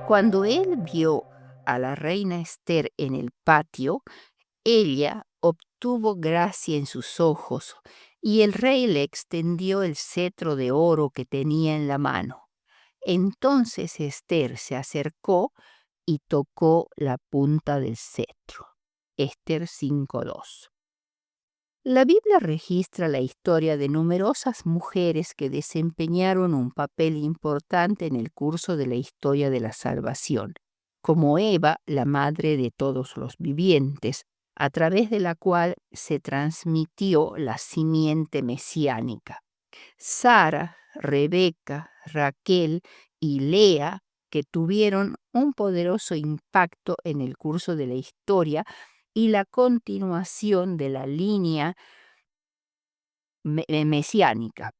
Cuando él vio a la reina Esther en el patio, ella obtuvo gracia en sus ojos, y el rey le extendió el cetro de oro que tenía en la mano. Entonces Esther se acercó y tocó la punta del cetro. Esther 5:2. La Biblia registra la historia de numerosas mujeres que desempeñaron un papel importante en el curso de la historia de la salvación, como Eva, la madre de todos los vivientes, a través de la cual se transmitió la simiente mesiánica. Sara, Rebeca, Raquel y Lea, que tuvieron un poderoso impacto en el curso de la historia y la continuación de la línea mesiánica.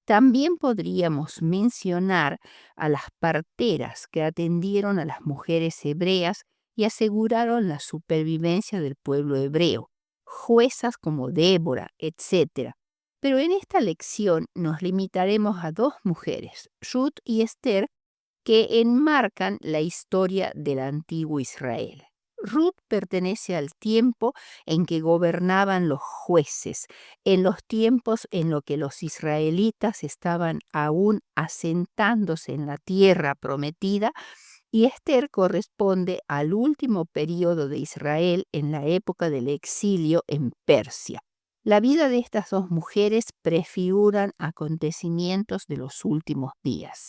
También podríamos mencionar a las parteras que atendieron a las mujeres hebreas y aseguraron la supervivencia del pueblo hebreo, juezas como Débora, etc. Pero en esta lección nos limitaremos a dos mujeres, Ruth y Esther, que enmarcan la historia del antiguo Israel. Ruth pertenece al tiempo en que gobernaban los jueces, en los tiempos en los que los israelitas estaban aún asentándose en la tierra prometida, y Esther corresponde al último periodo de Israel en la época del exilio en Persia. La vida de estas dos mujeres prefiguran acontecimientos de los últimos días.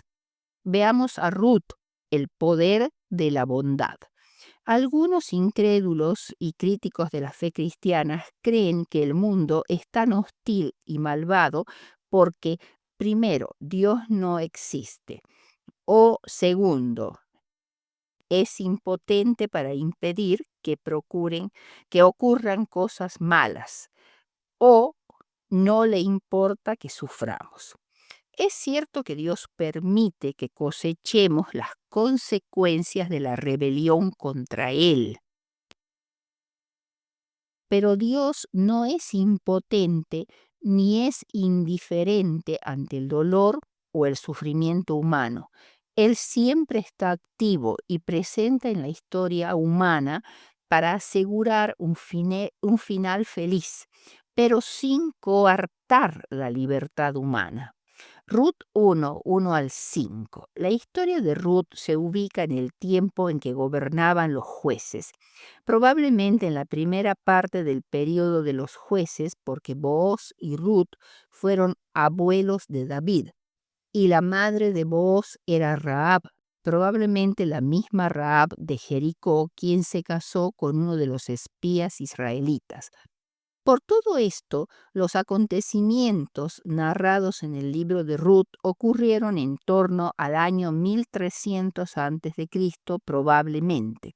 Veamos a Ruth, el poder de la bondad. Algunos incrédulos y críticos de la fe cristiana creen que el mundo es tan hostil y malvado porque, primero, Dios no existe, o segundo, es impotente para impedir que ocurran cosas malas, o no le importa que suframos. Es cierto que Dios permite que cosechemos las consecuencias de la rebelión contra Él, pero Dios no es impotente ni es indiferente ante el dolor o el sufrimiento humano. Él siempre está activo y presente en la historia humana para asegurar un final feliz, pero sin coartar la libertad humana. Ruth 1, 1 al 5. La historia de Ruth se ubica en el tiempo en que gobernaban los jueces, probablemente en la primera parte del período de los jueces, porque Booz y Ruth fueron abuelos de David, y la madre de Booz era Rahab, probablemente la misma Rahab de Jericó, quien se casó con uno de los espías israelitas. Por todo esto, los acontecimientos narrados en el libro de Ruth ocurrieron en torno al año 1300 a.C., probablemente.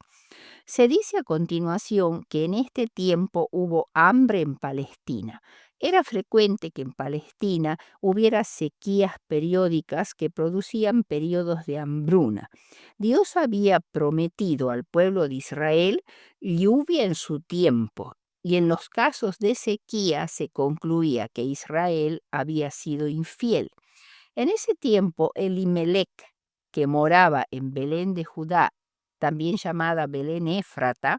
Se dice a continuación que en este tiempo hubo hambre en Palestina. Era frecuente que en Palestina hubiera sequías periódicas que producían periodos de hambruna. Dios había prometido al pueblo de Israel lluvia en su tiempo, y en los casos de sequía se concluía que Israel había sido infiel. En ese tiempo, Elimelec, que moraba en Belén de Judá, también llamada Belén Éfrata,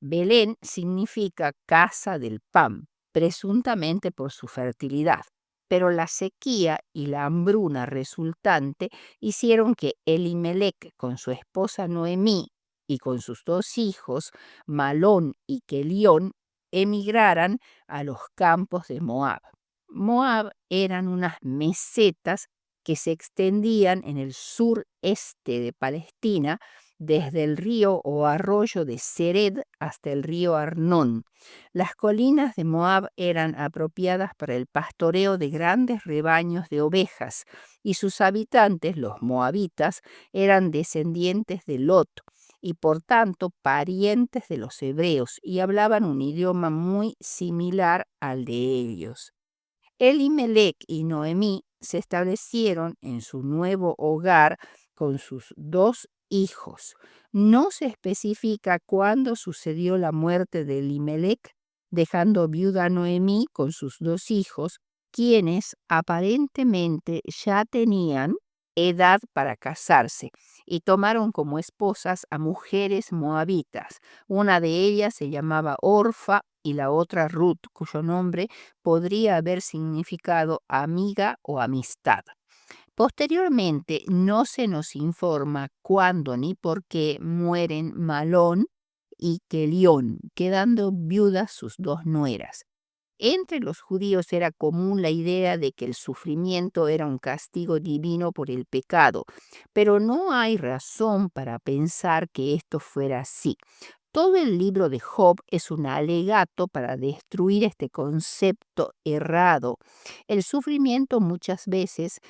Belén significa casa del pan, presuntamente por su fertilidad, pero la sequía y la hambruna resultante hicieron que Elimelec con su esposa Noemí y con sus dos hijos, Malón y Kelión, emigraran a los campos de Moab. Moab eran unas mesetas que se extendían en el sureste de Palestina, desde el río o arroyo de Sered hasta el río Arnón. Las colinas de Moab eran apropiadas para el pastoreo de grandes rebaños de ovejas, y sus habitantes, los moabitas, eran descendientes de Lot y por tanto parientes de los hebreos, y hablaban un idioma muy similar al de ellos. Elimelec y Noemí se establecieron en su nuevo hogar con sus dos hijos. No se especifica cuándo sucedió la muerte de Elimelec, dejando viuda a Noemí con sus dos hijos, quienes aparentemente ya tenían edad para casarse y tomaron como esposas a mujeres moabitas. Una de ellas se llamaba Orfa y la otra Ruth, cuyo nombre podría haber significado amiga o amistad. Posteriormente no se nos informa cuándo ni por qué mueren Malón y Kelión, quedando viudas sus dos nueras. Entre los judíos era común la idea de que el sufrimiento era un castigo divino por el pecado, pero no hay razón para pensar que esto fuera así. Todo el libro de Job es un alegato para destruir este concepto errado. El sufrimiento muchas veces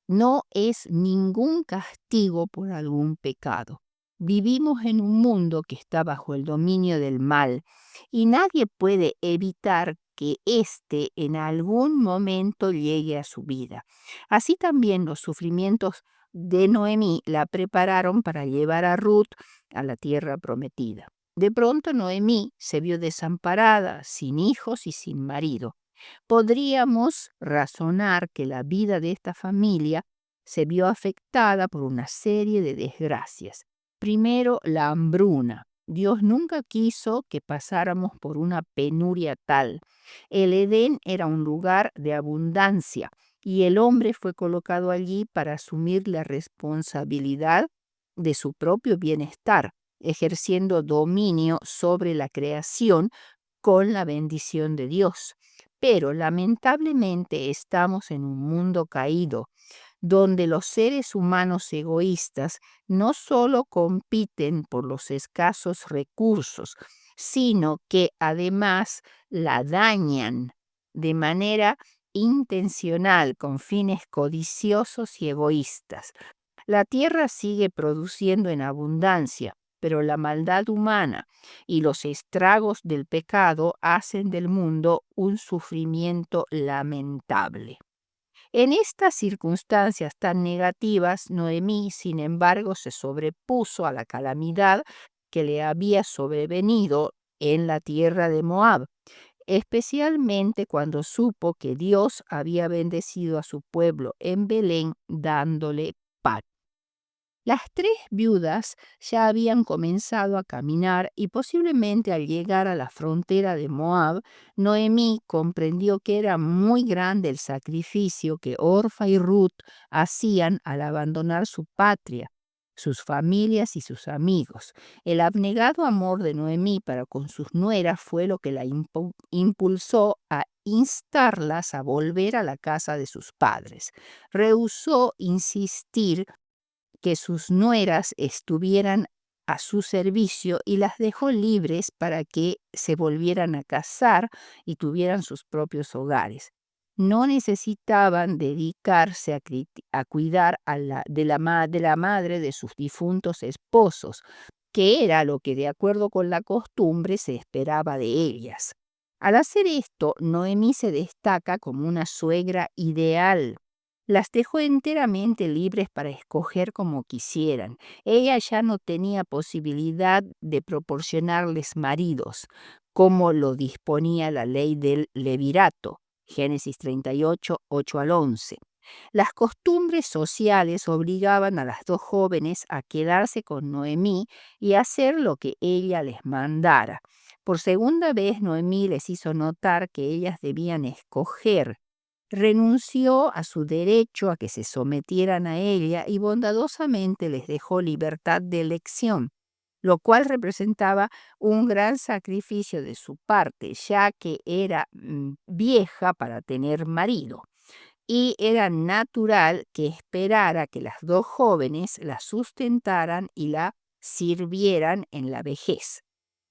no es ningún castigo por algún pecado. Vivimos en un mundo que está bajo el dominio del mal y nadie puede evitar que éste en algún momento llegue a su vida. Así también los sufrimientos de Noemí la prepararon para llevar a Ruth a la tierra prometida. De pronto Noemí se vio desamparada, sin hijos y sin marido. Podríamos razonar que la vida de esta familia se vio afectada por una serie de desgracias. Primero, la hambruna. Dios nunca quiso que pasáramos por una penuria tal. El Edén era un lugar de abundancia y el hombre fue colocado allí para asumir la responsabilidad de su propio bienestar, ejerciendo dominio sobre la creación con la bendición de Dios. Pero lamentablemente estamos en un mundo caído, donde los seres humanos egoístas no solo compiten por los escasos recursos, sino que además la dañan de manera intencional con fines codiciosos y egoístas. La tierra sigue produciendo en abundancia, pero la maldad humana y los estragos del pecado hacen del mundo un sufrimiento lamentable. En estas circunstancias tan negativas, Noemí, sin embargo, se sobrepuso a la calamidad que le había sobrevenido en la tierra de Moab, especialmente cuando supo que Dios había bendecido a su pueblo en Belén dándole paz. Las tres viudas ya habían comenzado a caminar y posiblemente al llegar a la frontera de Moab, Noemí comprendió que era muy grande el sacrificio que Orfa y Ruth hacían al abandonar su patria, sus familias y sus amigos. El abnegado amor de Noemí para con sus nueras fue lo que la impulsó a instarlas a volver a la casa de sus padres. Rehusó insistir que sus nueras estuvieran a su servicio y las dejó libres para que se volvieran a casar y tuvieran sus propios hogares. No necesitaban dedicarse a cuidar de la madre de sus difuntos esposos, que era lo que de acuerdo con la costumbre se esperaba de ellas. Al hacer esto, Noemí se destaca como una suegra ideal. Las dejó enteramente libres para escoger como quisieran. Ella ya no tenía posibilidad de proporcionarles maridos, como lo disponía la ley del levirato, Génesis 38, 8 al 11. Las costumbres sociales obligaban a las dos jóvenes a quedarse con Noemí y hacer lo que ella les mandara. Por segunda vez, Noemí les hizo notar que ellas debían escoger. Renunció a su derecho a que se sometieran a ella y bondadosamente les dejó libertad de elección, lo cual representaba un gran sacrificio de su parte, ya que era vieja para tener marido, y era natural que esperara que las dos jóvenes la sustentaran y la sirvieran en la vejez.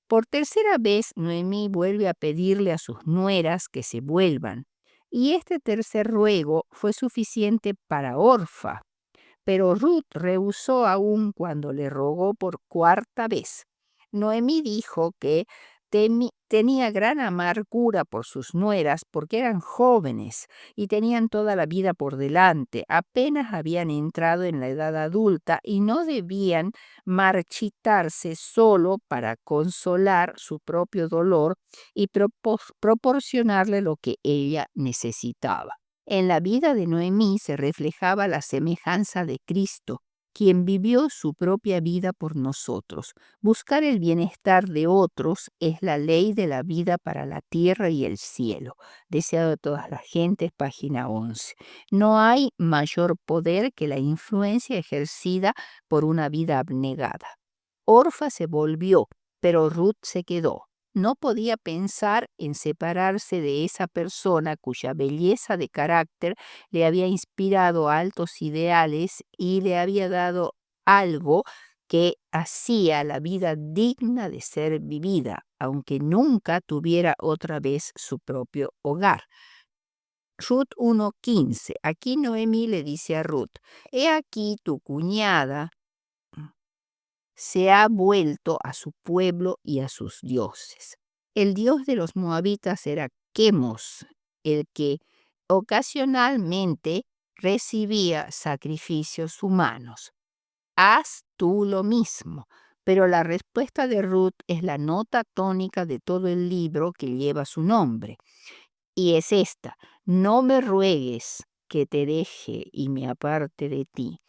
Por tercera vez, Noemí vuelve a pedirle a sus nueras que se vuelvan, y este tercer ruego fue suficiente para Orfa, pero Ruth rehusó aún cuando le rogó por cuarta vez. Noemí dijo que tenía gran amargura por sus nueras porque eran jóvenes y tenían toda la vida por delante, apenas habían entrado en la edad adulta y no debían marchitarse solo para consolar su propio dolor y proporcionarle lo que ella necesitaba. En la vida de Noemí se reflejaba la semejanza de Cristo, quien vivió su propia vida por nosotros. Buscar el bienestar de otros es la ley de la vida para la tierra y el cielo. Deseado de todas las gentes, página 11. No hay mayor poder que la influencia ejercida por una vida abnegada. Orfa se volvió, pero Ruth se quedó. No podía pensar en separarse de esa persona cuya belleza de carácter le había inspirado altos ideales y le había dado algo que hacía la vida digna de ser vivida, aunque nunca tuviera otra vez su propio hogar. Ruth 1:15. Aquí Noemí le dice a Ruth: he aquí tu cuñada se ha vuelto a su pueblo y a sus dioses. El dios de los moabitas era Quemos, el que ocasionalmente recibía sacrificios humanos. Haz tú lo mismo. Pero la respuesta de Ruth es la nota tónica de todo el libro que lleva su nombre. Y es esta: no me ruegues que te deje y me aparte de ti,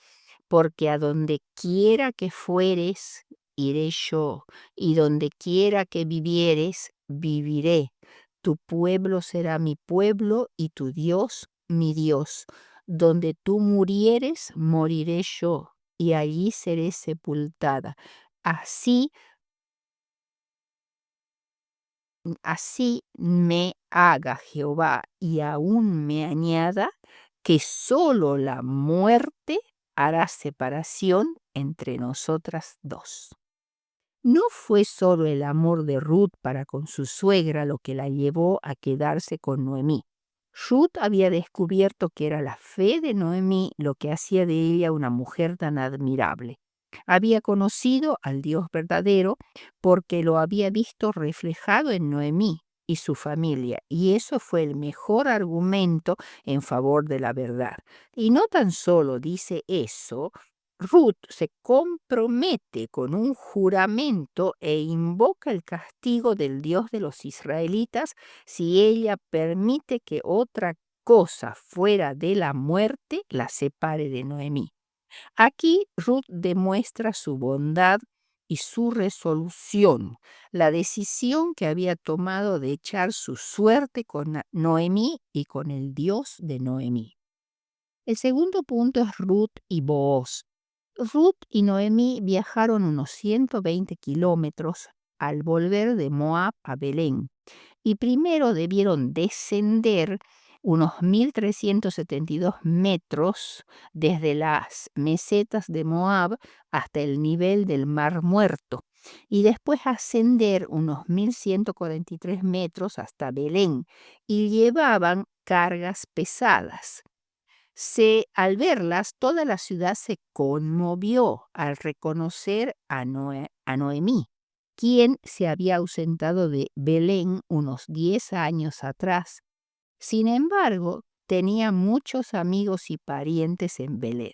porque a donde quiera que fueres, iré yo, y donde quiera que vivieres, viviré. Tu pueblo será mi pueblo y tu Dios mi Dios. Donde tú murieres, moriré yo, y allí seré sepultada. Así, así me haga Jehová y aún me añada que solo la muerte hará separación entre nosotras dos. No fue solo el amor de Ruth para con su suegra lo que la llevó a quedarse con Noemí. Ruth había descubierto que era la fe de Noemí lo que hacía de ella una mujer tan admirable. Había conocido al Dios verdadero porque lo había visto reflejado en Noemí y su familia, y eso fue el mejor argumento en favor de la verdad. Y no tan solo dice eso, Ruth se compromete con un juramento e invoca el castigo del Dios de los israelitas si ella permite que otra cosa fuera de la muerte la separe de Noemí. Aquí Ruth demuestra su bondad y su resolución, la decisión que había tomado de echar su suerte con Noemí y con el Dios de Noemí. El segundo punto es Ruth y Booz. Ruth y Noemí viajaron unos 120 kilómetros al volver de Moab a Belén, y primero debieron descender unos 1.372 metros desde las mesetas de Moab hasta el nivel del Mar Muerto, y después ascender unos 1.143 metros hasta Belén, y llevaban cargas pesadas. Al verlas, toda la ciudad se conmovió al reconocer a Noemí, quien se había ausentado de Belén unos 10 años atrás. Sin embargo, tenía muchos amigos y parientes en Belén.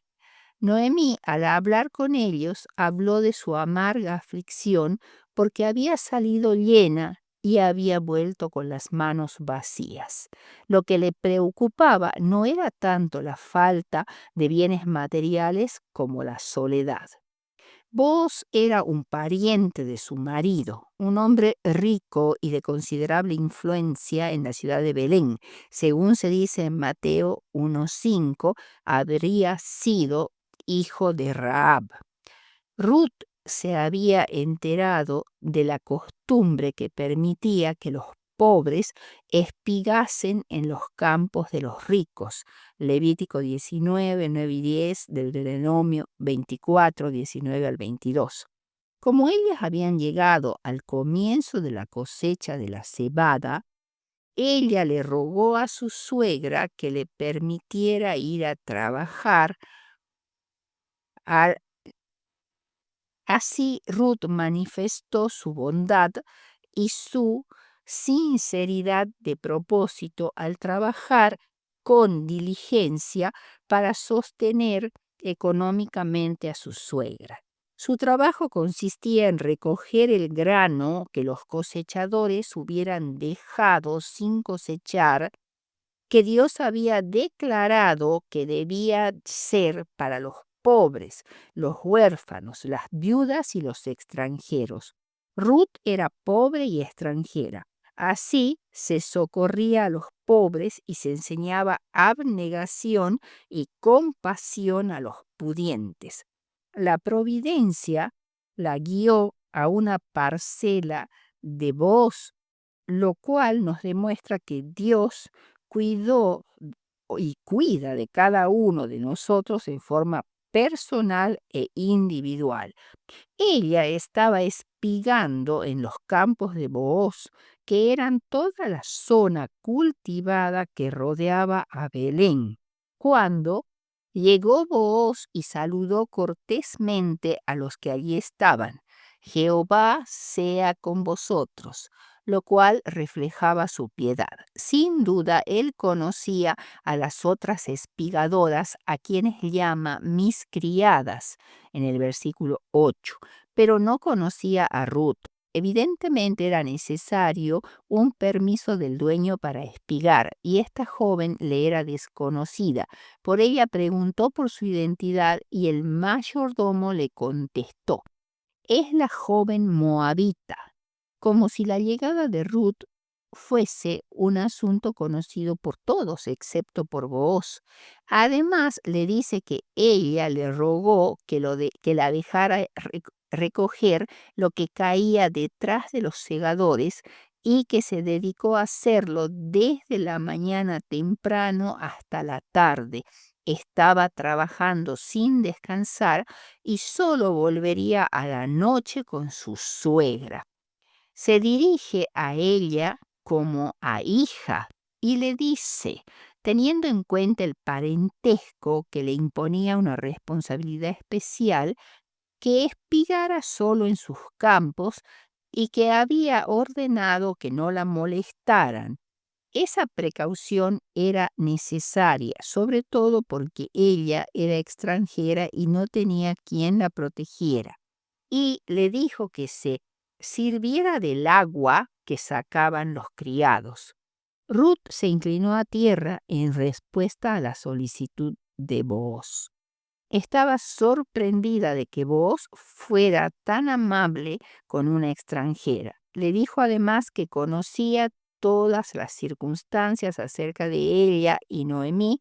Noemí, al hablar con ellos, habló de su amarga aflicción porque había salido llena y había vuelto con las manos vacías. Lo que le preocupaba no era tanto la falta de bienes materiales como la soledad. Boaz era un pariente de su marido, un hombre rico y de considerable influencia en la ciudad de Belén. Según se dice en Mateo 1:5, habría sido hijo de Rahab. Ruth se había enterado de la costumbre que permitía que los pobres espigasen en los campos de los ricos. Levítico 19, 9 y 10, del Deuteronomio 24, 19 al 22. Como ellas habían llegado al comienzo de la cosecha de la cebada, ella le rogó a su suegra que le permitiera ir a trabajar. Así Ruth manifestó su bondad y su sinceridad de propósito al trabajar con diligencia para sostener económicamente a su suegra. Su trabajo consistía en recoger el grano que los cosechadores hubieran dejado sin cosechar que Dios había declarado que debía ser para los pobres, los huérfanos, las viudas y los extranjeros. Ruth era pobre y extranjera. Así se socorría a los pobres y se enseñaba abnegación y compasión a los pudientes. La providencia la guió a una parcela de Booz, lo cual nos demuestra que Dios cuidó y cuida de cada uno de nosotros en forma personal e individual. Ella estaba espigando en los campos de Booz, que eran toda la zona cultivada que rodeaba a Belén. Cuando llegó Booz y saludó cortésmente a los que allí estaban, Jehová sea con vosotros, lo cual reflejaba su piedad. Sin duda, él conocía a las otras espigadoras, a quienes llama mis criadas, en el versículo 8, pero no conocía a Ruth. Evidentemente era necesario un permiso del dueño para espigar, y esta joven le era desconocida. Por ella preguntó por su identidad y el mayordomo le contestó: es la joven moabita, como si la llegada de Ruth fuese un asunto conocido por todos, excepto por Booz. Además, le dice que ella le rogó que la dejara recoger lo que caía detrás de los segadores y que se dedicó a hacerlo desde la mañana temprano hasta la tarde. Estaba trabajando sin descansar y solo volvería a la noche con su suegra. Se dirige a ella como a hija y le dice, teniendo en cuenta el parentesco que le imponía una responsabilidad especial, que espigara solo en sus campos y que había ordenado que no la molestaran. Esa precaución era necesaria, sobre todo porque ella era extranjera y no tenía quien la protegiera. Y le dijo que se sirviera del agua que sacaban los criados. Ruth se inclinó a tierra en respuesta a la solicitud de Booz. Estaba sorprendida de que Booz fuera tan amable con una extranjera. Le dijo además que conocía todas las circunstancias acerca de ella y Noemí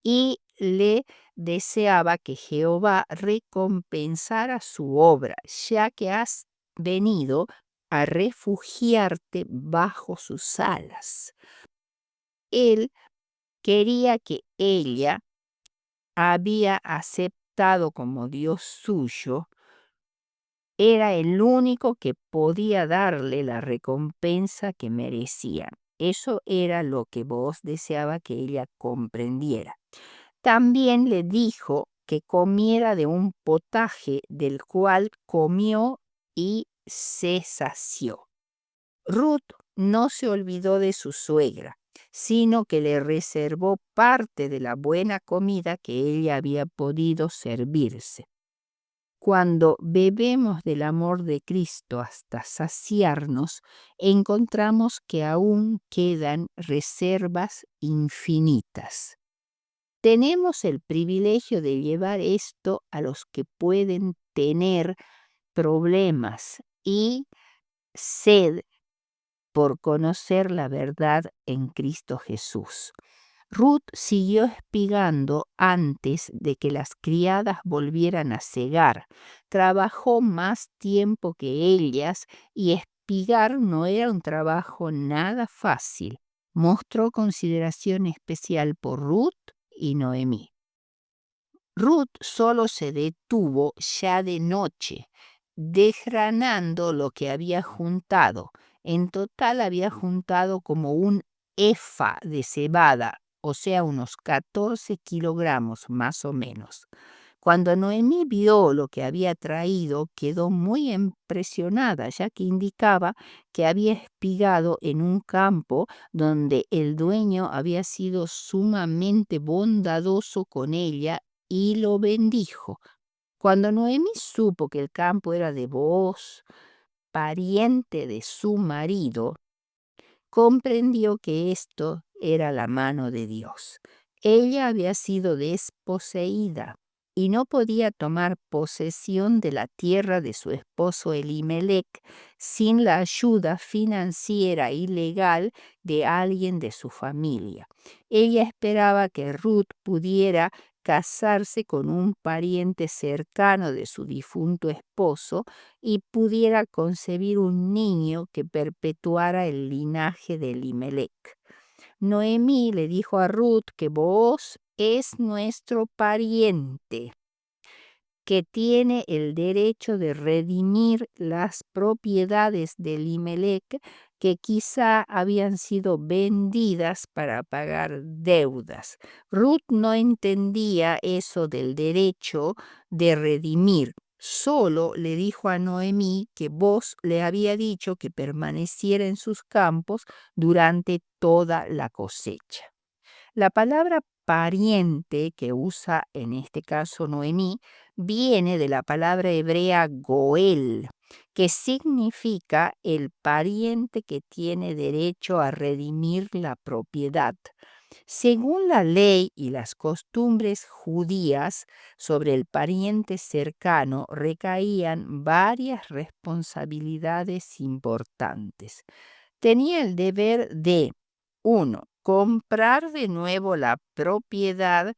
y le deseaba que Jehová recompensara su obra, ya que has venido a refugiarte bajo sus alas. Él quería que ella había aceptado como Dios suyo, era el único que podía darle la recompensa que merecía. Eso era lo que vos deseaba que ella comprendiera. También le dijo que comiera de un potaje del cual comió y se sació. Ruth no se olvidó de su suegra, sino que le reservó parte de la buena comida que ella había podido servirse. Cuando bebemos del amor de Cristo hasta saciarnos, encontramos que aún quedan reservas infinitas. Tenemos el privilegio de llevar esto a los que pueden tener problemas y sed por conocer la verdad en Cristo Jesús. Ruth siguió espigando antes de que las criadas volvieran a segar. Trabajó más tiempo que ellas y espigar no era un trabajo nada fácil. Mostró consideración especial por Ruth y Noemí. Ruth solo se detuvo ya de noche, desgranando lo que había juntado. En total había juntado como un efa de cebada, o sea, unos 14 kilogramos más o menos. Cuando Noemí vio lo que había traído, quedó muy impresionada, ya que indicaba que había espigado en un campo donde el dueño había sido sumamente bondadoso con ella y lo bendijo. Cuando Noemí supo que el campo era de Booz, pariente de su marido, comprendió que esto era la mano de Dios. Ella había sido desposeída y no podía tomar posesión de la tierra de su esposo Elimelec sin la ayuda financiera y legal de alguien de su familia. Ella esperaba que Ruth pudiera casarse con un pariente cercano de su difunto esposo y pudiera concebir un niño que perpetuara el linaje de Elimelec. Noemí le dijo a Ruth que Booz es nuestro pariente, que tiene el derecho de redimir las propiedades de Elimelec que quizá habían sido vendidas para pagar deudas. Ruth no entendía eso del derecho de redimir. Solo le dijo a Noemí que Booz le había dicho que permaneciera en sus campos durante toda la cosecha. La palabra pariente que usa en este caso Noemí viene de la palabra hebrea goel, que significa el pariente que tiene derecho a redimir la propiedad. Según la ley y las costumbres judías sobre el pariente cercano recaían varias responsabilidades importantes. Tenía el deber de: 1. Comprar de nuevo la propiedad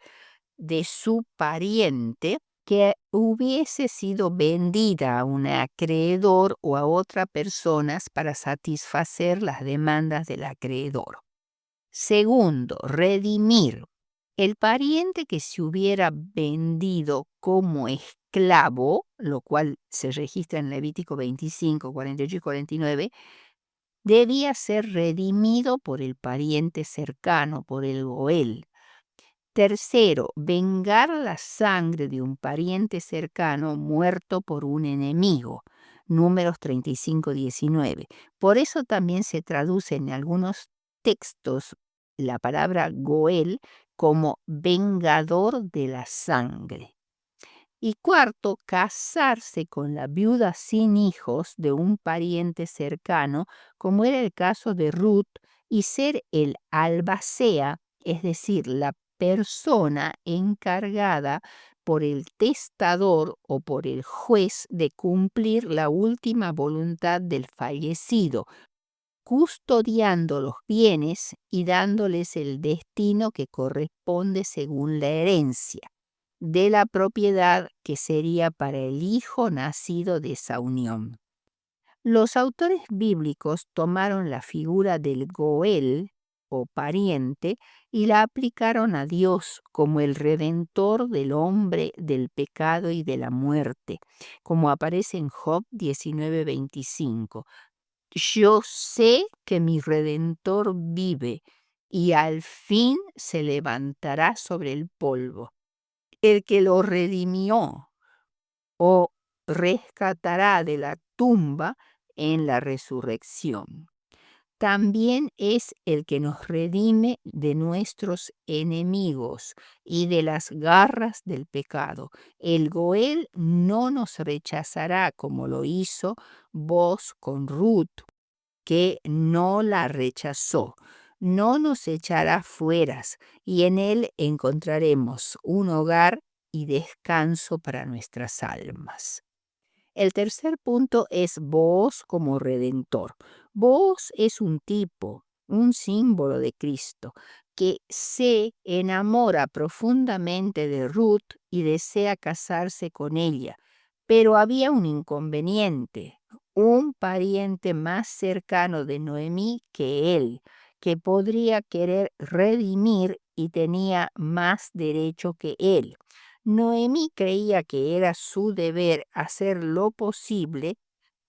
de su pariente que hubiese sido vendida a un acreedor o a otras personas para satisfacer las demandas del acreedor. Segundo, redimir. El pariente que se hubiera vendido como esclavo, lo cual se registra en Levítico 25, 48 y 49, debía ser redimido por el pariente cercano, por el goel. Tercero, vengar la sangre de un pariente cercano muerto por un enemigo. Números 35, 19. Por eso también se traduce en algunos textos la palabra goel como vengador de la sangre. Y cuarto, casarse con la viuda sin hijos de un pariente cercano, como era el caso de Ruth, y ser el albacea, es decir, la persona encargada por el testador o por el juez de cumplir la última voluntad del fallecido, custodiando los bienes y dándoles el destino que corresponde según la herencia de la propiedad que sería para el hijo nacido de esa unión. Los autores bíblicos tomaron la figura del Goel o pariente y la aplicaron a Dios como el redentor del hombre del pecado y de la muerte, como aparece en Job 19:25. Yo sé que mi redentor vive y al fin se levantará sobre el polvo. El que lo redimió o rescatará de la tumba en la resurrección. También es el que nos redime de nuestros enemigos y de las garras del pecado. El Goel no nos rechazará como lo hizo vos con Ruth, que no la rechazó. No nos echará fueras y en él encontraremos un hogar y descanso para nuestras almas. El tercer punto es Booz como redentor. Booz es un tipo, un símbolo de Cristo, que se enamora profundamente de Ruth y desea casarse con ella. Pero había un inconveniente, un pariente más cercano de Noemí que él, que podría querer redimir y tenía más derecho que él. Noemí creía que era su deber hacer lo posible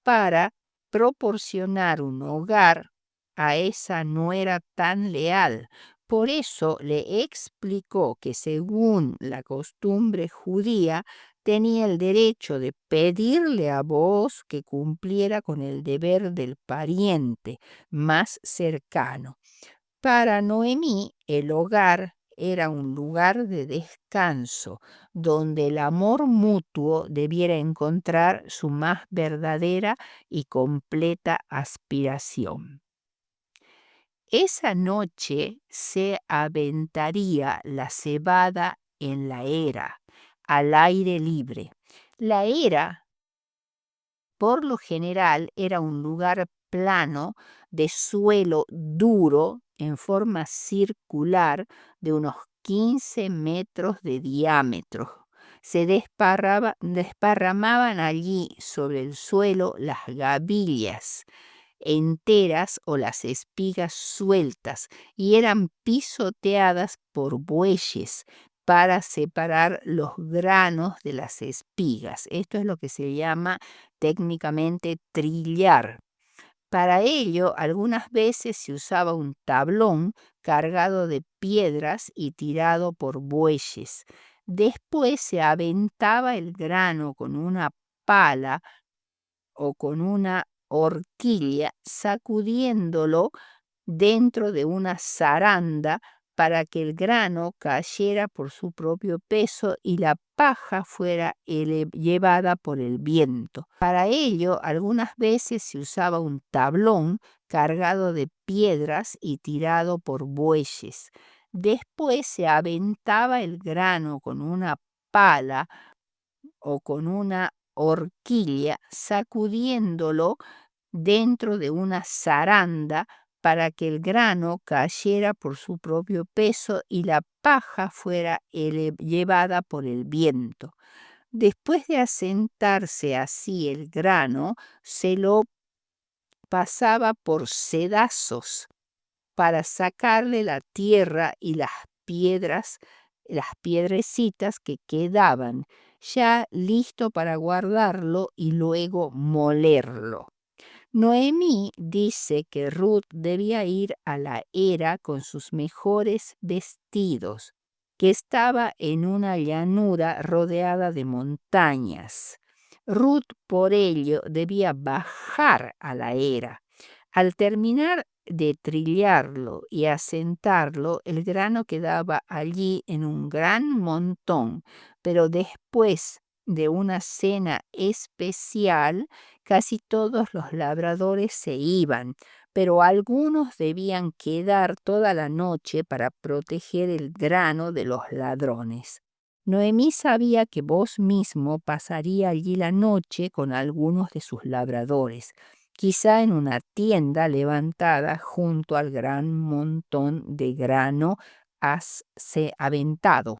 para proporcionar un hogar a esa nuera tan leal. Por eso le explicó que según la costumbre judía tenía el derecho de pedirle a Booz que cumpliera con el deber del pariente más cercano. Para Noemí, el hogar era un lugar de descanso, donde el amor mutuo debiera encontrar su más verdadera y completa aspiración. Esa noche se aventaría la cebada en la era, al aire libre. La era, por lo general, era un lugar plano de suelo duro en forma circular de unos 15 metros de diámetro. Se desparramaban allí sobre el suelo las gavillas enteras o las espigas sueltas y eran pisoteadas por bueyes para separar los granos de las espigas. Esto es lo que se llama técnicamente trillar. Para ello, algunas veces se usaba un tablón cargado de piedras y tirado por bueyes. Después se aventaba el grano con una pala o con una horquilla, sacudiéndolo dentro de una zaranda para que el grano cayera por su propio peso y la paja fuera llevada por el viento. Para ello, algunas veces se usaba un tablón cargado de piedras y tirado por bueyes. Después se aventaba el grano con una pala o con una horquilla, sacudiéndolo dentro de una zaranda para que el grano cayera por su propio peso y la paja fuera llevada por el viento. Después de asentarse así el grano, se lo pasaba por sedazos para sacarle la tierra y las piedrecitas que quedaban, ya listo para guardarlo y luego molerlo. Noemí dice que Ruth debía ir a la era con sus mejores vestidos, que estaba en una llanura rodeada de montañas. Ruth por ello debía bajar a la era. Al terminar de trillarlo y asentarlo, el grano quedaba allí en un gran montón, pero después de una cena especial, casi todos los labradores se iban, pero algunos debían quedar toda la noche para proteger el grano de los ladrones. Noemí sabía que vos mismo pasaría allí la noche con algunos de sus labradores, quizá en una tienda levantada junto al gran montón de grano aventado.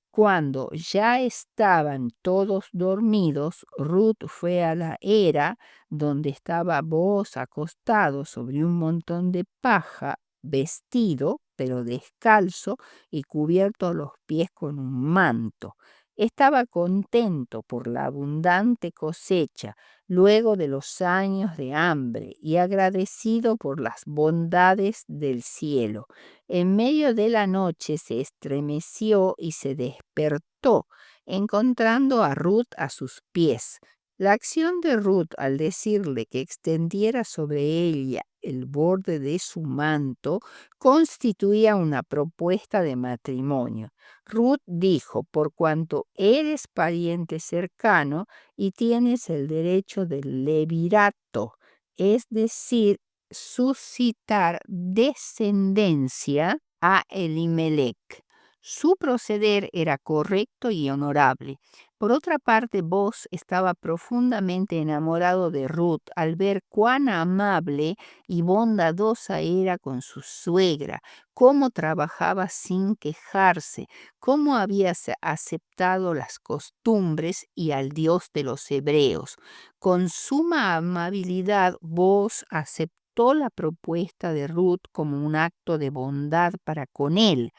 Cuando ya estaban todos dormidos, Ruth fue a la era donde estaba Booz acostado sobre un montón de paja, vestido, pero descalzo y cubierto los pies con un manto. Estaba contento por la abundante cosecha luego de los años de hambre y agradecido por las bondades del cielo. En medio de la noche se estremeció y se despertó, encontrando a Ruth a sus pies. La acción de Ruth al decirle que extendiera sobre ella el borde de su manto constituía una propuesta de matrimonio. Ruth dijo: por cuanto eres pariente cercano y tienes el derecho del levirato, es decir, suscitar descendencia a Elimelech. Su proceder era correcto y honorable. Por otra parte, Boz estaba profundamente enamorado de Ruth al ver cuán amable y bondadosa era con su suegra, cómo trabajaba sin quejarse, cómo había aceptado las costumbres y al Dios de los hebreos. Con suma amabilidad, Boz aceptó la propuesta de Ruth como un acto de bondad para con él,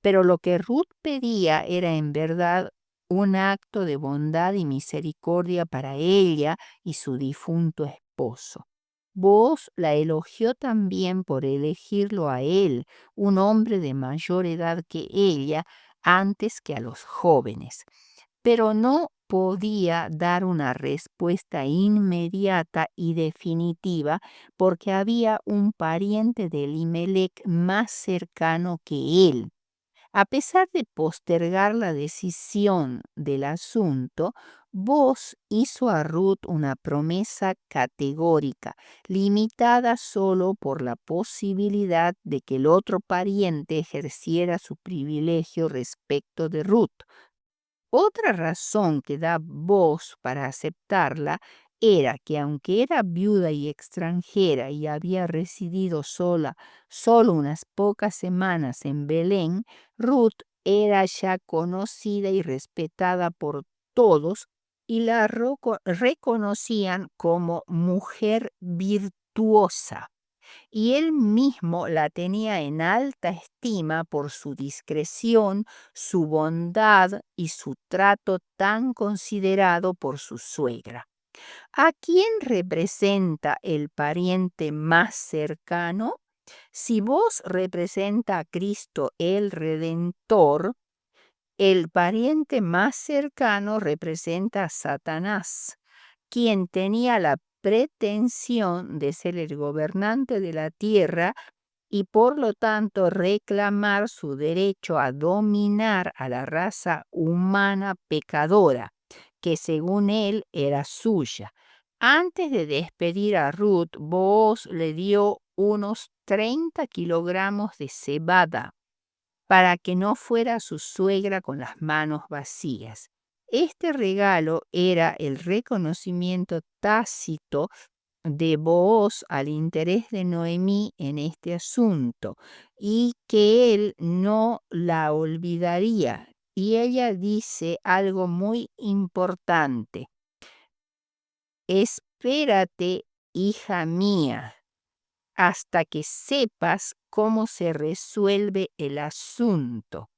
pero lo que Ruth pedía era en verdad un acto de bondad y misericordia para ella y su difunto esposo. Booz la elogió también por elegirlo a él, un hombre de mayor edad que ella, antes que a los jóvenes. Pero no podía dar una respuesta inmediata y definitiva porque había un pariente de Elimelech más cercano que él. A pesar de postergar la decisión del asunto, Vos hizo a Ruth una promesa categórica, limitada solo por la posibilidad de que el otro pariente ejerciera su privilegio respecto de Ruth. Otra razón que da voz para aceptarla era que aunque era viuda y extranjera y había residido sola solo unas pocas semanas en Belén, Ruth era ya conocida y respetada por todos y la reconocían como mujer virtuosa y él mismo la tenía en alta estima por su discreción, su bondad y su trato tan considerado por su suegra. ¿A quién representa el pariente más cercano? Si vos representa a Cristo el Redentor, el pariente más cercano representa a Satanás, quien tenía la pretensión de ser el gobernante de la tierra y por lo tanto reclamar su derecho a dominar a la raza humana pecadora, que según él era suya. Antes de despedir a Ruth, Booz le dio unos 30 kilogramos de cebada para que no fuera su suegra con las manos vacías. Este regalo era el reconocimiento tácito de Booz al interés de Noemí en este asunto y que él no la olvidaría. Y ella dice algo muy importante: espérate, hija mía, hasta que sepas cómo se resuelve el asunto,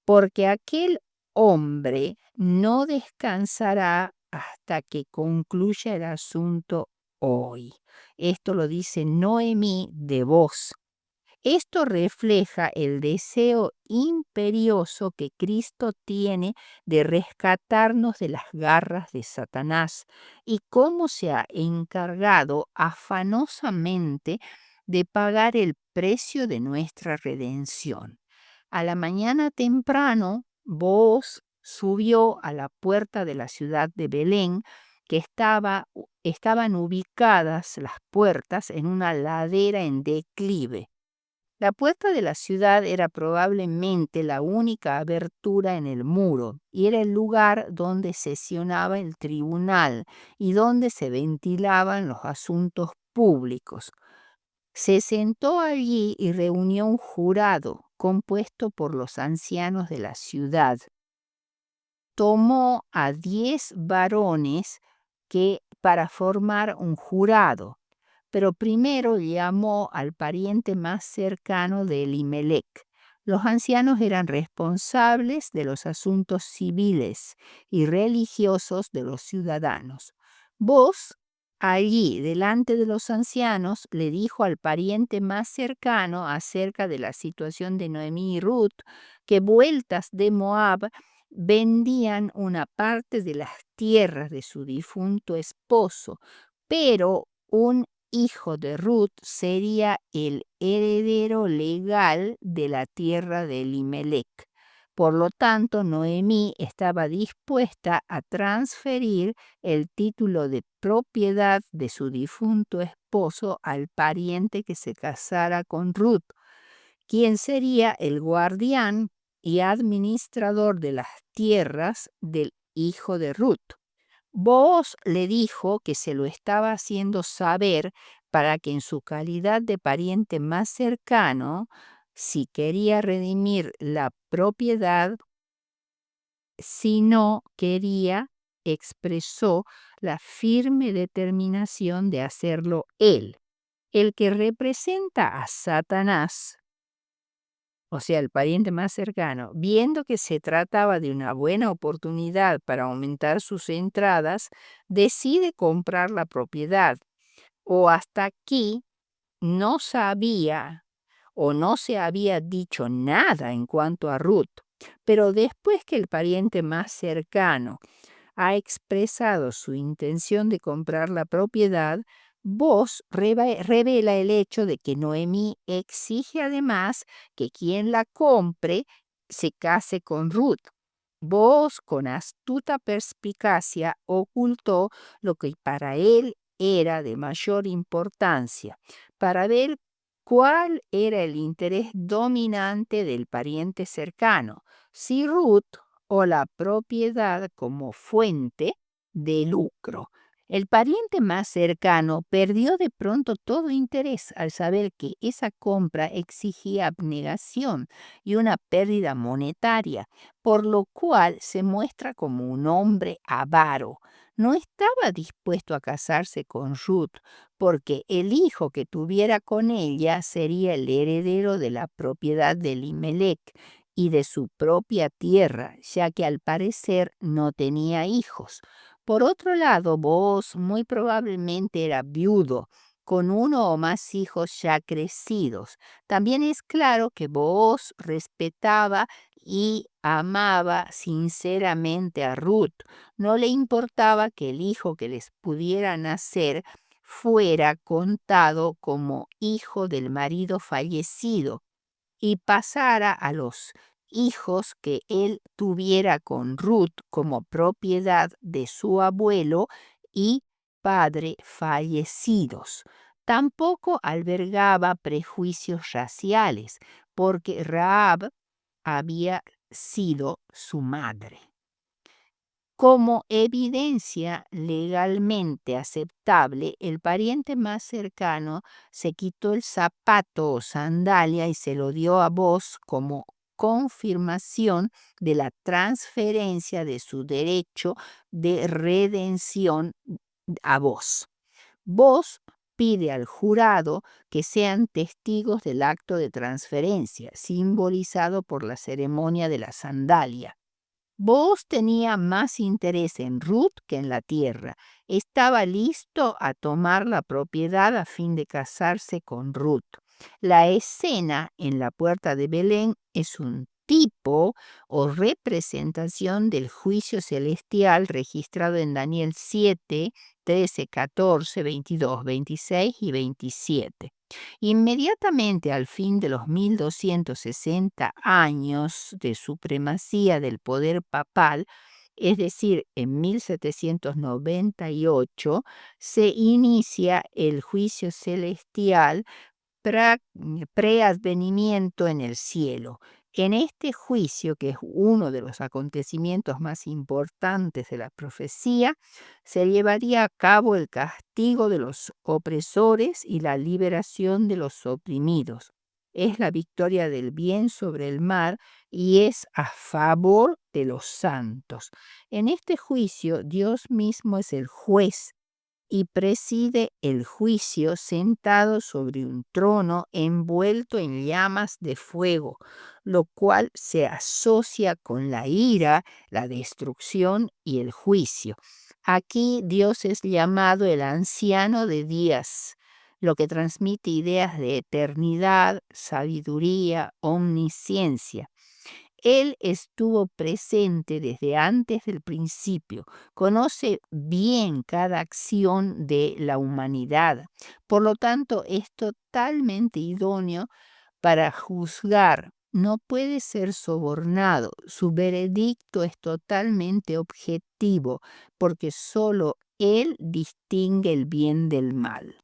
porque aquel hombre no descansará hasta que concluya el asunto hoy. Esto lo dice Noemí de Vos. Esto refleja el deseo imperioso que Cristo tiene de rescatarnos de las garras de Satanás y cómo se ha encargado afanosamente de pagar el precio de nuestra redención. A la mañana temprano, Booz subió a la puerta de la ciudad de Belén, que estaban ubicadas las puertas en una ladera en declive. La puerta de la ciudad era probablemente la única abertura en el muro y era el lugar donde sesionaba el tribunal y donde se ventilaban los asuntos públicos. Se sentó allí y reunió un jurado compuesto por los ancianos de la ciudad. Tomó a 10 varones para formar un jurado, pero primero llamó al pariente más cercano de Elimelec. Los ancianos eran responsables de los asuntos civiles y religiosos de los ciudadanos. Vos, allí, delante de los ancianos, le dijo al pariente más cercano acerca de la situación de Noemí y Ruth, que vueltas de Moab vendían una parte de las tierras de su difunto esposo, pero un hijo de Ruth sería el heredero legal de la tierra de Elimelec. Por lo tanto, Noemí estaba dispuesta a transferir el título de propiedad de su difunto esposo al pariente que se casara con Ruth, quien sería el guardián y administrador de las tierras del hijo de Ruth. Booz le dijo que se lo estaba haciendo saber para que en su calidad de pariente más cercano, si quería redimir la propiedad, si no quería, expresó la firme determinación de hacerlo él. El que representa a Satanás, o sea, el pariente más cercano, viendo que se trataba de una buena oportunidad para aumentar sus entradas, decide comprar la propiedad. O hasta aquí no sabía o no se había dicho nada en cuanto a Ruth, pero después que el pariente más cercano ha expresado su intención de comprar la propiedad, Vos revela el hecho de que Noemí exige además que quien la compre se case con Ruth. Booz, con astuta perspicacia, ocultó lo que para él era de mayor importancia, para ver cuál era el interés dominante del pariente cercano, si Ruth o la propiedad como fuente de lucro. El pariente más cercano perdió de pronto todo interés al saber que esa compra exigía abnegación y una pérdida monetaria, por lo cual se muestra como un hombre avaro. No estaba dispuesto a casarse con Ruth, porque el hijo que tuviera con ella sería el heredero de la propiedad de Elimelech y de su propia tierra, ya que al parecer no tenía hijos. Por otro lado, Booz muy probablemente era viudo, con uno o más hijos ya crecidos. También es claro que Booz respetaba y amaba sinceramente a Ruth. No le importaba que el hijo que les pudiera nacer fuera contado como hijo del marido fallecido y pasara a los hijos que él tuviera con Ruth como propiedad de su abuelo y padre fallecidos. Tampoco albergaba prejuicios raciales, porque Rahab había sido su madre. Como evidencia legalmente aceptable, el pariente más cercano se quitó el zapato o sandalia y se lo dio a Booz como confirmación de la transferencia de su derecho de redención a Booz. Booz pide al jurado que sean testigos del acto de transferencia, simbolizado por la ceremonia de la sandalia. Booz tenía más interés en Ruth que en la tierra. Estaba listo a tomar la propiedad a fin de casarse con Ruth. La escena en la puerta de Belén es un tipo o representación del juicio celestial registrado en Daniel 7, 13, 14, 22, 26 y 27. Inmediatamente al fin de los 1260 años de supremacía del poder papal, es decir, en 1798, se inicia el juicio celestial preadvenimiento en el cielo. En este juicio, que es uno de los acontecimientos más importantes de la profecía, se llevaría a cabo el castigo de los opresores y la liberación de los oprimidos. Es la victoria del bien sobre el mal y es a favor de los santos. En este juicio, Dios mismo es el juez y preside el juicio sentado sobre un trono envuelto en llamas de fuego, lo cual se asocia con la ira, la destrucción y el juicio. Aquí Dios es llamado el anciano de días, lo que transmite ideas de eternidad, sabiduría, omnisciencia. Él estuvo presente desde antes del principio, conoce bien cada acción de la humanidad. Por lo tanto, es totalmente idóneo para juzgar. No puede ser sobornado. Su veredicto es totalmente objetivo, porque solo Él distingue el bien del mal.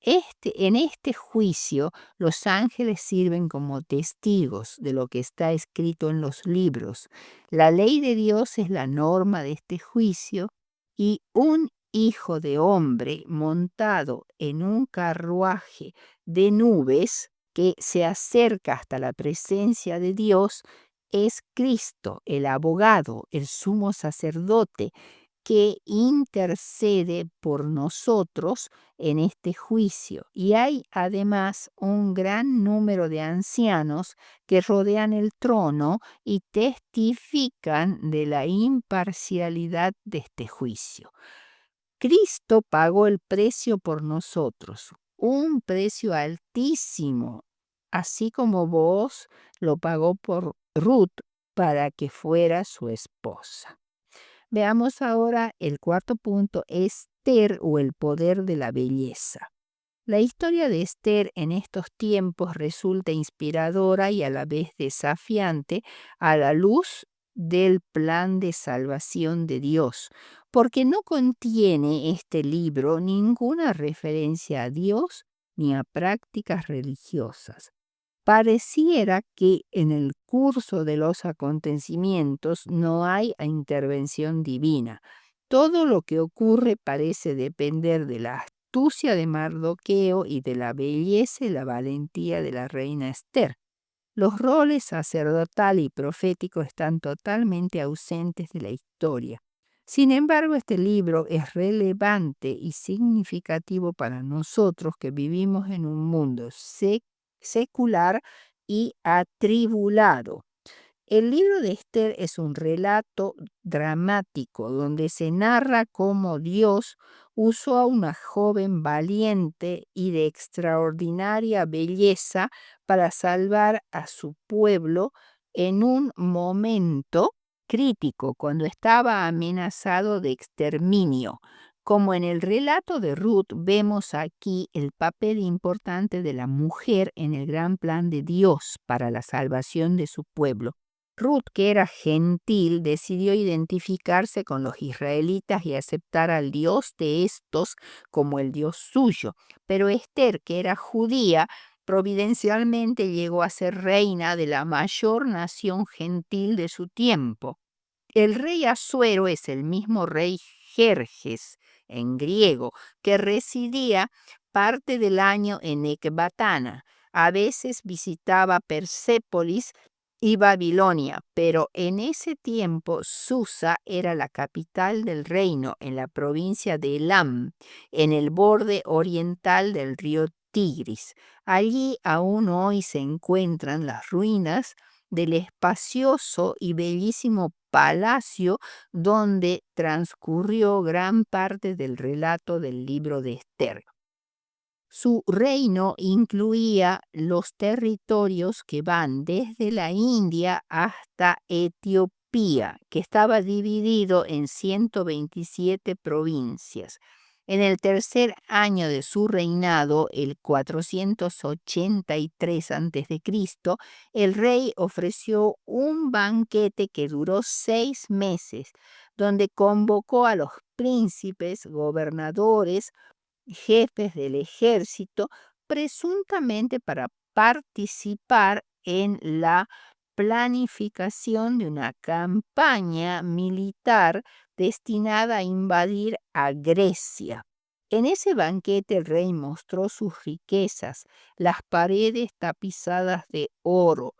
En este juicio, los ángeles sirven como testigos de lo que está escrito en los libros. La ley de Dios es la norma de este juicio y un hijo de hombre montado en un carruaje de nubes que se acerca hasta la presencia de Dios es Cristo, el abogado, el sumo sacerdote, que intercede por nosotros en este juicio. Y hay además un gran número de ancianos que rodean el trono y testifican de la imparcialidad de este juicio. Cristo pagó el precio por nosotros, un precio altísimo, así como vos lo pagó por Ruth para que fuera su esposa. Veamos ahora el cuarto punto, Esther o el poder de la belleza. La historia de Esther en estos tiempos resulta inspiradora y a la vez desafiante a la luz del plan de salvación de Dios, porque no contiene este libro ninguna referencia a Dios ni a prácticas religiosas. Pareciera que en el curso de los acontecimientos no hay intervención divina. Todo lo que ocurre parece depender de la astucia de Mardoqueo y de la belleza y la valentía de la reina Esther. Los roles sacerdotal y profético están totalmente ausentes de la historia. Sin embargo, este libro es relevante y significativo para nosotros que vivimos en un mundo secular y atribulado. El libro de Esther es un relato dramático donde se narra cómo Dios usó a una joven valiente y de extraordinaria belleza para salvar a su pueblo en un momento crítico, cuando estaba amenazado de exterminio. Como en el relato de Ruth, vemos aquí el papel importante de la mujer en el gran plan de Dios para la salvación de su pueblo. Ruth, que era gentil, decidió identificarse con los israelitas y aceptar al Dios de estos como el Dios suyo. Pero Esther, que era judía, providencialmente llegó a ser reina de la mayor nación gentil de su tiempo. El rey Asuero es el mismo rey Jerjes en griego, que residía parte del año en Ecbatana. A veces visitaba Persépolis y Babilonia, pero en ese tiempo Susa era la capital del reino en la provincia de Elam, en el borde oriental del río Tigris. Allí aún hoy se encuentran las ruinas del espacioso y bellísimo palacio donde transcurrió gran parte del relato del libro de Esther. Su reino incluía los territorios que van desde la India hasta Etiopía, que estaba dividido en 127 provincias. En el tercer año de su reinado, el 483 a.C., el rey ofreció un banquete que duró 6 meses, donde convocó a los príncipes, gobernadores, jefes del ejército, presuntamente para participar en la planificación de una campaña militar destinada a invadir a Grecia. En ese banquete el rey mostró sus riquezas, las paredes tapizadas de oro,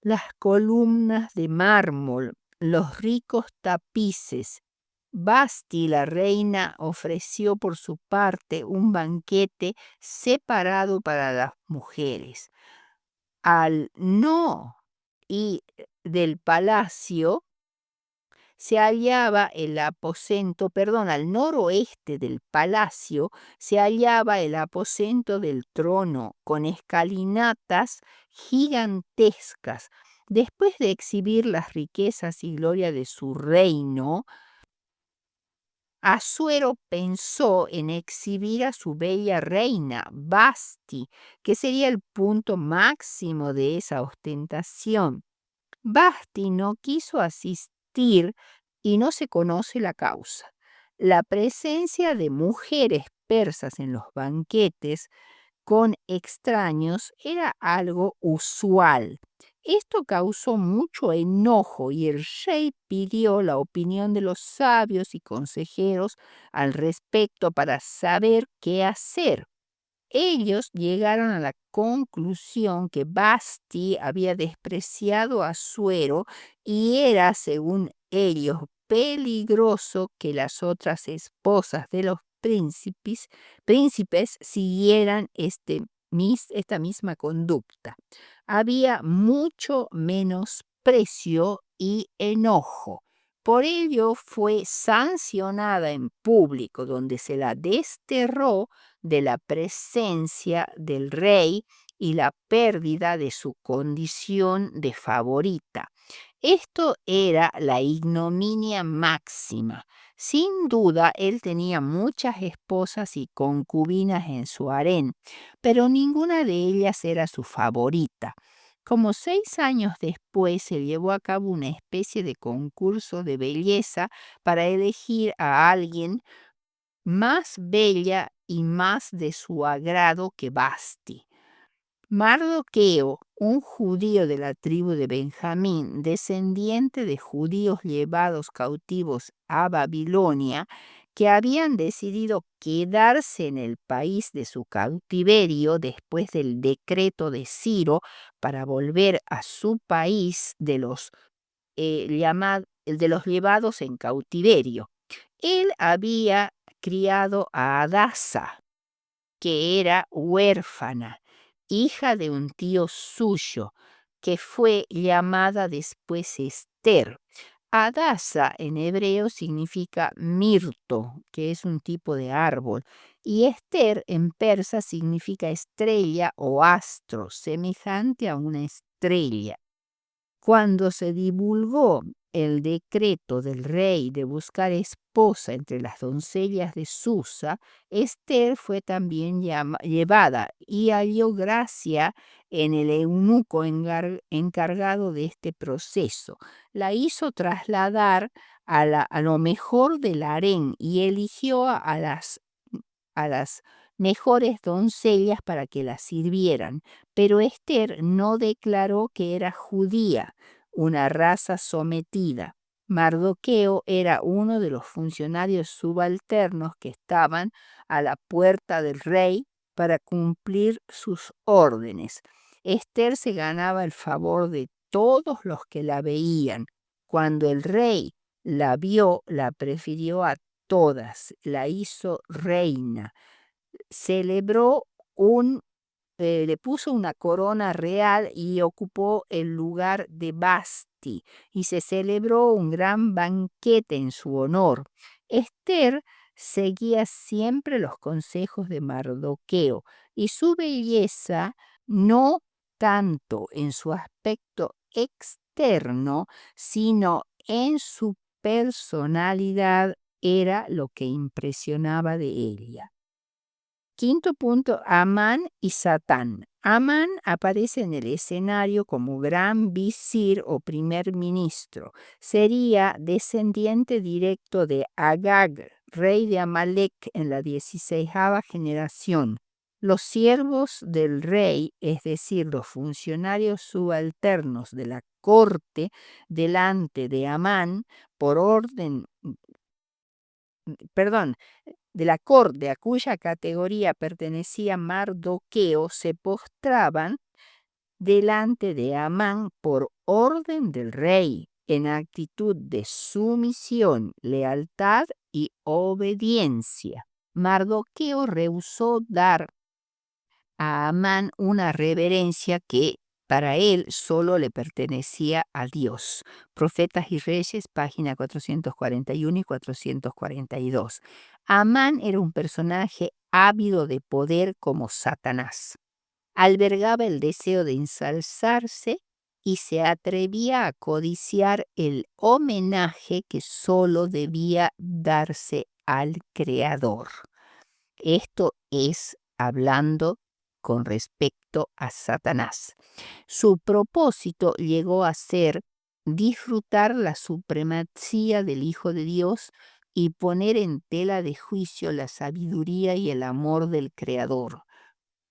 las columnas de mármol, los ricos tapices. Basti, la reina, ofreció por su parte un banquete separado para las mujeres. Al no y del palacio se hallaba el aposento, perdón, al noroeste del palacio se hallaba el aposento del trono con escalinatas gigantescas. Después de exhibir las riquezas y gloria de su reino, Asuero pensó en exhibir a su bella reina, Basti, que sería el punto máximo de esa ostentación. Basti no quiso asistir y no se conoce la causa. La presencia de mujeres persas en los banquetes con extraños era algo usual. Esto causó mucho enojo y el rey pidió la opinión de los sabios y consejeros al respecto para saber qué hacer. Ellos llegaron a la conclusión que Basti había despreciado a Suero y era, según ellos, peligroso que las otras esposas de los príncipes siguieran esta misma conducta. Había mucho menosprecio y enojo. Por ello fue sancionada en público, donde se la desterró de la presencia del rey y la pérdida de su condición de favorita. Esto era la ignominia máxima. Sin duda, él tenía muchas esposas y concubinas en su harén, pero ninguna de ellas era su favorita. Como 6 años después se llevó a cabo una especie de concurso de belleza para elegir a alguien más bella y más de su agrado que Basti. Mardoqueo, un judío de la tribu de Benjamín, descendiente de judíos llevados cautivos a Babilonia, que habían decidido quedarse en el país de su cautiverio después del decreto de Ciro para volver a su país de los llevados en cautiverio. Él había criado a Adasa, que era huérfana, hija de un tío suyo, que fue llamada después Esther. Adasa en hebreo significa mirto, que es un tipo de árbol, y Esther en persa significa estrella o astro, semejante a una estrella. Cuando se divulgó el decreto del rey de buscar esposa entre las doncellas de Susa, Esther fue también llevada y halló gracia en el eunuco encargado de este proceso. La hizo trasladar a lo mejor del harén y eligió a las mejores doncellas para que la sirvieran, pero Esther no declaró que era judía, una raza sometida. Mardoqueo era uno de los funcionarios subalternos que estaban a la puerta del rey para cumplir sus órdenes. Esther se ganaba el favor de todos los que la veían. Cuando el rey la vio, la prefirió a todas, la hizo reina, celebró le puso una corona real y ocupó el lugar de Basti, y se celebró un gran banquete en su honor. Esther seguía siempre los consejos de Mardoqueo, y su belleza, no tanto en su aspecto externo, sino en su personalidad, era lo que impresionaba de ella. Quinto punto, Amán y Satán. Amán aparece en el escenario como gran visir o primer ministro. Sería descendiente directo de Agag, rey de Amalek en la 16ª generación. Los siervos del rey, es decir, los funcionarios subalternos de la corte delante de Amán, por orden, perdón, de la corte a cuya categoría pertenecía Mardoqueo, se postraban delante de Amán por orden del rey, en actitud de sumisión, lealtad y obediencia. Mardoqueo rehusó dar a Amán una reverencia que para él solo le pertenecía a Dios. Profetas y Reyes, página 441 y 442. Amán era un personaje ávido de poder como Satanás. Albergaba el deseo de ensalzarse y se atrevía a codiciar el homenaje que solo debía darse al Creador. Esto es hablando con respecto a Satanás. Su propósito llegó a ser disfrutar la supremacía del Hijo de Dios y poner en tela de juicio la sabiduría y el amor del Creador.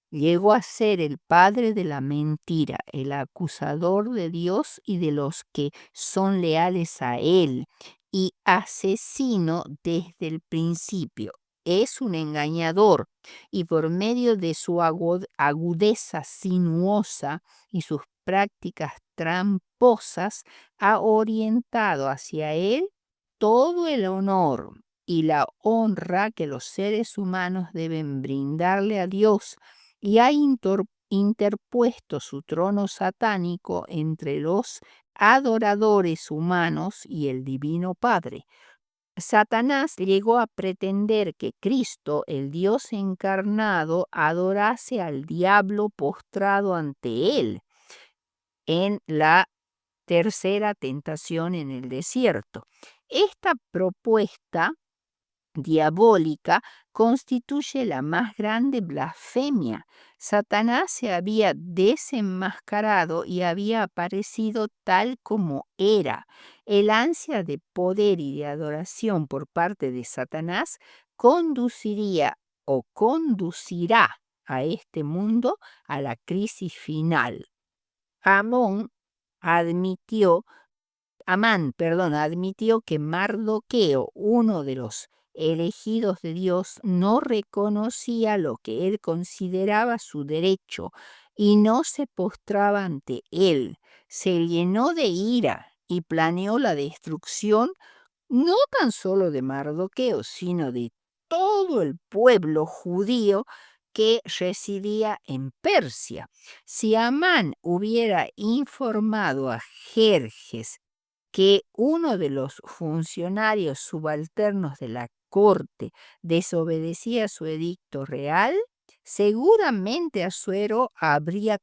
Llegó a ser el padre de la mentira, el acusador de Dios y de los que son leales a Él, y asesino desde el principio. Es un engañador, y por medio de su agudeza sinuosa y sus prácticas tramposas, ha orientado hacia Él todo el honor y la honra que los seres humanos deben brindarle a Dios, y ha interpuesto su trono satánico entre los adoradores humanos y el Divino Padre. Satanás llegó a pretender que Cristo, el Dios encarnado, adorase al diablo postrado ante él en la tercera tentación en el desierto. Esta propuesta diabólica constituye la más grande blasfemia. Satanás se había desenmascarado y había aparecido tal como era. El ansia de poder y de adoración por parte de Satanás conduciría o conducirá a este mundo a la crisis final. Amón admitió admitió que Mardoqueo, uno de los elegidos de Dios, no reconocía lo que él consideraba su derecho y no se postraba ante él. Se llenó de ira y planeó la destrucción no tan solo de Mardoqueo, sino de todo el pueblo judío que residía en Persia. Si Amán hubiera informado a Jerjes que uno de los funcionarios subalternos de la corte desobedecía su edicto real, seguramente Asuero habría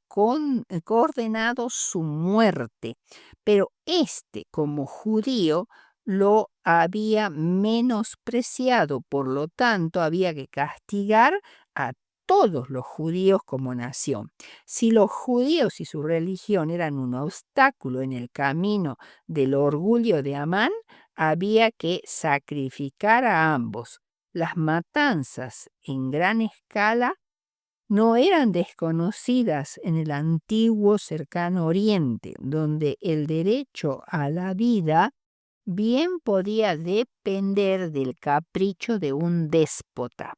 ordenado su muerte, pero este, como judío, lo había menospreciado, por lo tanto había que castigar a todos los judíos como nación. Si los judíos y su religión eran un obstáculo en el camino del orgullo de Amán, había que sacrificar a ambos. Las matanzas en gran escala no eran desconocidas en el antiguo cercano Oriente, donde el derecho a la vida bien podía depender del capricho de un déspota.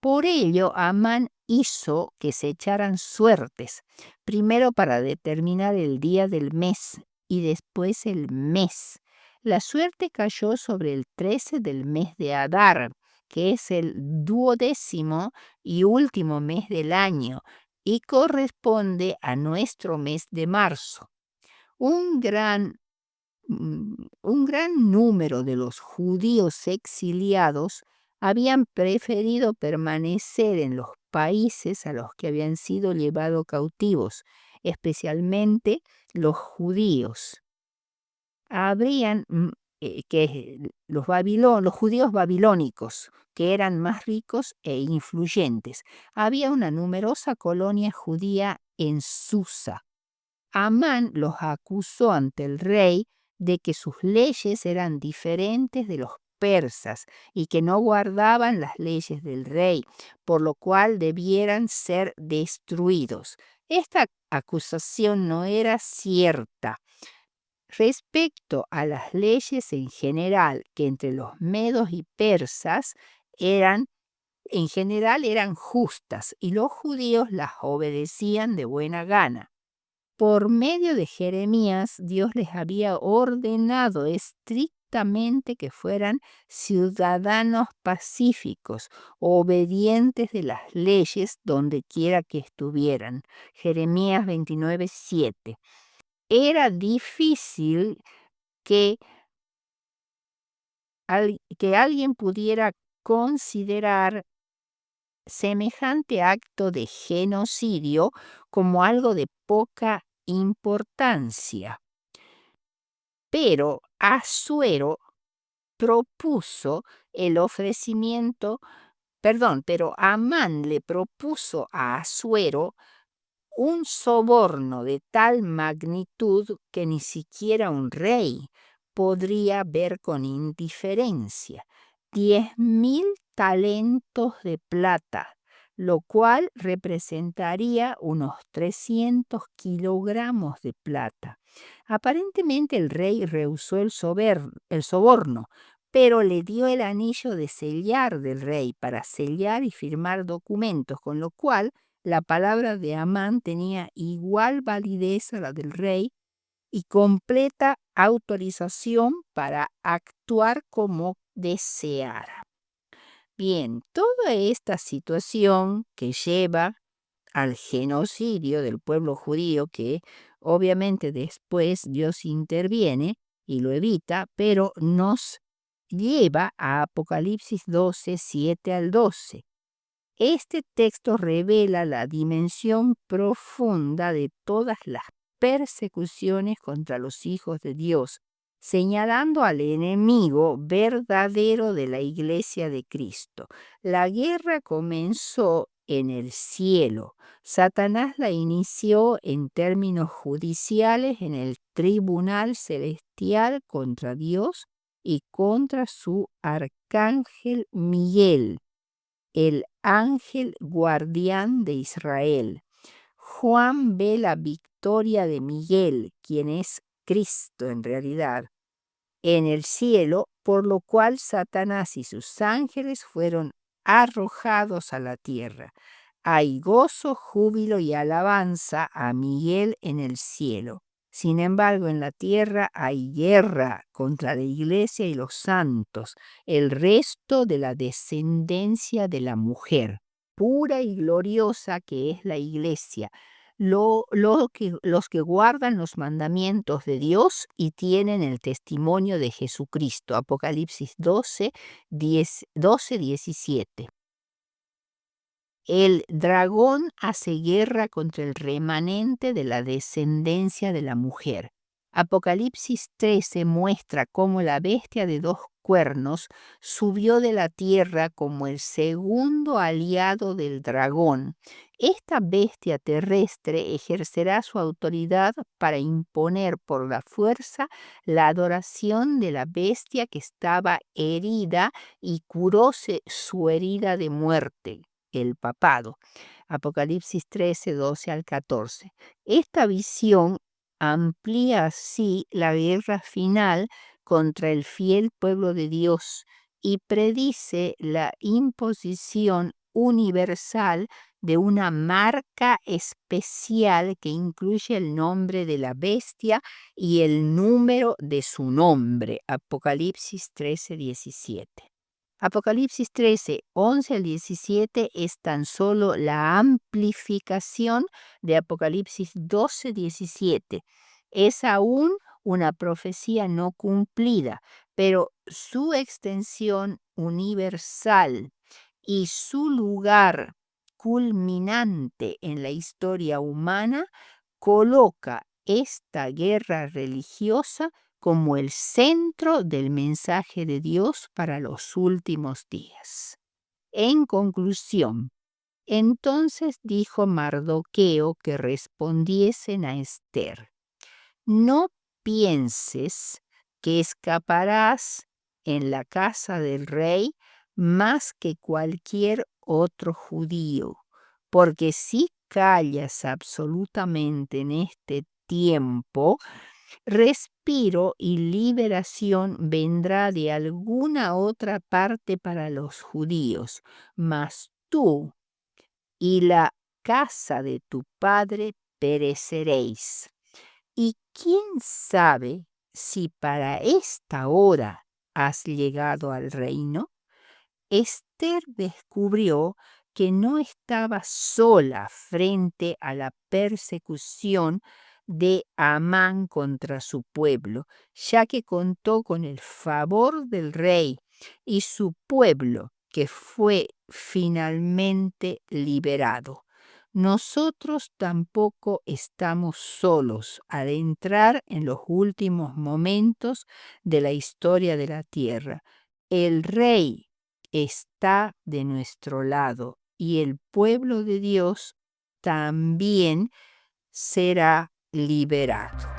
Por ello, Amán hizo que se echaran suertes, primero para determinar el día del mes y después el mes. La suerte cayó sobre el 13 del mes de Adar, que es el 12º y último mes del año, y corresponde a nuestro mes de marzo. Un gran número de los judíos exiliados habían preferido permanecer en los países a los que habían sido llevados cautivos, especialmente los judíos. Los judíos babilónicos, que eran más ricos e influyentes. Había una numerosa colonia judía en Susa. Amán los acusó ante el rey de que sus leyes eran diferentes de los persas y que no guardaban las leyes del rey, por lo cual debieran ser destruidos. Esta acusación no era cierta. Respecto a las leyes en general, que entre los medos y persas en general eran justas y los judíos las obedecían de buena gana. Por medio de Jeremías, Dios les había ordenado estrictamente que fueran ciudadanos pacíficos, obedientes de las leyes donde quiera que estuvieran. Jeremías 29:7. Era difícil que, que alguien pudiera considerar semejante acto de genocidio como algo de poca importancia. Pero Asuero propuso el ofrecimiento, pero Amán le propuso a Asuero un soborno de tal magnitud que ni siquiera un rey podría ver con indiferencia. 10.000 talentos de plata, lo cual representaría unos 300 kilogramos de plata. Aparentemente el rey rehusó el soborno, pero le dio el anillo de sellar del rey para sellar y firmar documentos, con lo cual la palabra de Amán tenía igual validez a la del rey y completa autorización para actuar como deseara. Bien, toda esta situación que lleva al genocidio del pueblo judío, que obviamente después Dios interviene y lo evita, pero nos lleva a Apocalipsis 12, 7 al 12. Este texto revela la dimensión profunda de todas las persecuciones contra los hijos de Dios señalando al enemigo verdadero de la Iglesia de Cristo. La guerra comenzó en el cielo. Satanás la inició en términos judiciales en el tribunal celestial contra Dios y contra su arcángel Miguel, el ángel guardián de Israel. Juan ve la victoria de Miguel, quien es Cristo en realidad, en el cielo, por lo cual Satanás y sus ángeles fueron arrojados a la tierra. Hay gozo, júbilo y alabanza a Miguel en el cielo. Sin embargo, en la tierra hay guerra contra la iglesia y los santos, el resto de la descendencia de la mujer, pura y gloriosa que es la iglesia, los que guardan los mandamientos de Dios y tienen el testimonio de Jesucristo. Apocalipsis 12, 17. El dragón hace guerra contra el remanente de la descendencia de la mujer. Apocalipsis 13 muestra cómo la bestia de 2 cuernos subió de la tierra como el segundo aliado del dragón. Esta bestia terrestre ejercerá su autoridad para imponer por la fuerza la adoración de la bestia que estaba herida y curóse su herida de muerte, el papado. Apocalipsis 13, 12 al 14. Esta visión amplía así la guerra final contra el fiel pueblo de Dios y predice la imposición universal de una marca especial que incluye el nombre de la bestia y el número de su nombre. Apocalipsis 13, 17. Apocalipsis 13, 11 al 17 es tan solo la amplificación de Apocalipsis 12, 17. Es aún una profecía no cumplida, pero su extensión universal y su lugar culminante en la historia humana coloca esta guerra religiosa como el centro del mensaje de Dios para los últimos días. En conclusión, entonces dijo Mardoqueo que respondiesen a Ester: no pienses que escaparás en la casa del rey más que cualquier otro judío, porque si callas absolutamente en este tiempo, respiro y liberación vendrá de alguna otra parte para los judíos, mas tú y la casa de tu padre pereceréis. ¿Y quién sabe si para esta hora has llegado al reino? Esther descubrió que no estaba sola frente a la persecución de Amán contra su pueblo, ya que contó con el favor del rey y su pueblo, que fue finalmente liberado. Nosotros tampoco estamos solos al entrar en los últimos momentos de la historia de la tierra. El rey está de nuestro lado y el pueblo de Dios también será liberado.